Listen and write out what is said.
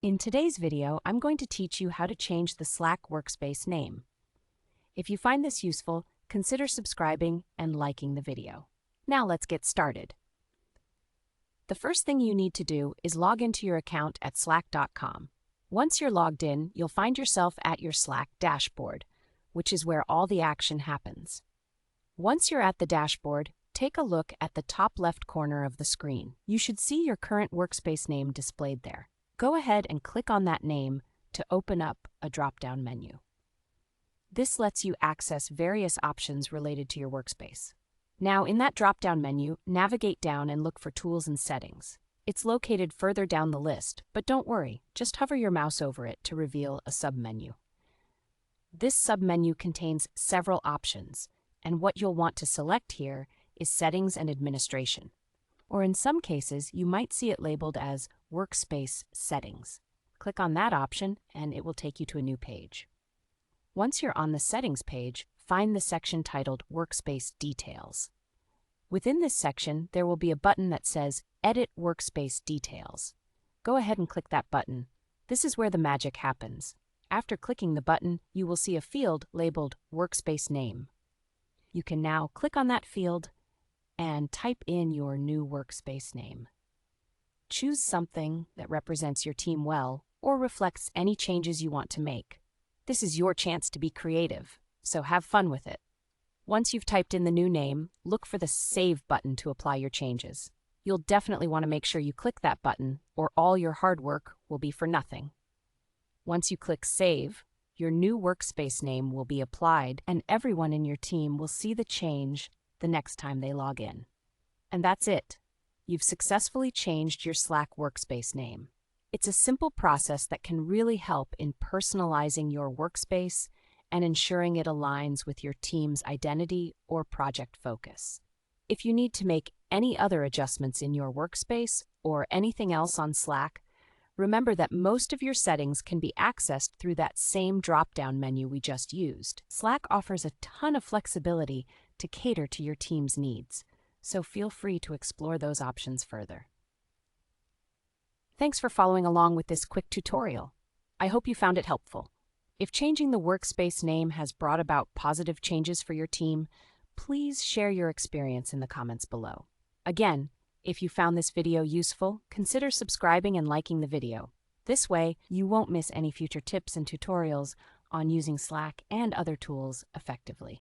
In today's video, I'm going to teach you how to change the Slack workspace name. If you find this useful, consider subscribing and liking the video. Now let's get started. The first thing you need to do is log into your account at slack.com. Once you're logged in, you'll find yourself at your Slack dashboard, which is where all the action happens. Once you're at the dashboard, take a look at the top left corner of the screen. You should see your current workspace name displayed there. Go ahead and click on that name to open up a drop-down menu. This lets you access various options related to your workspace. Now, in that drop-down menu, navigate down and look for Tools and Settings. It's located further down the list, but don't worry, just hover your mouse over it to reveal a submenu. This submenu contains several options, and what you'll want to select here is Settings and Administration. Or in some cases, you might see it labeled as Workspace Settings. Click on that option and it will take you to a new page. Once you're on the Settings page, find the section titled Workspace Details. Within this section, there will be a button that says Edit Workspace Details. Go ahead and click that button. This is where the magic happens. After clicking the button, you will see a field labeled Workspace Name. You can now click on that field and type in your new workspace name. Choose something that represents your team well or reflects any changes you want to make. This is your chance to be creative, so have fun with it. Once you've typed in the new name, look for the Save button to apply your changes. You'll definitely want to make sure you click that button, or all your hard work will be for nothing. Once you click Save, your new workspace name will be applied, and everyone in your team will see the change the next time they log in. And that's it. You've successfully changed your Slack workspace name. It's a simple process that can really help in personalizing your workspace and ensuring it aligns with your team's identity or project focus. If you need to make any other adjustments in your workspace or anything else on Slack, remember that most of your settings can be accessed through that same drop-down menu we just used. Slack offers a ton of flexibility to cater to your team's needs, so feel free to explore those options further. Thanks for following along with this quick tutorial. I hope you found it helpful. If changing the workspace name has brought about positive changes for your team, please share your experience in the comments below. Again, if you found this video useful, consider subscribing and liking the video. This way, you won't miss any future tips and tutorials on using Slack and other tools effectively.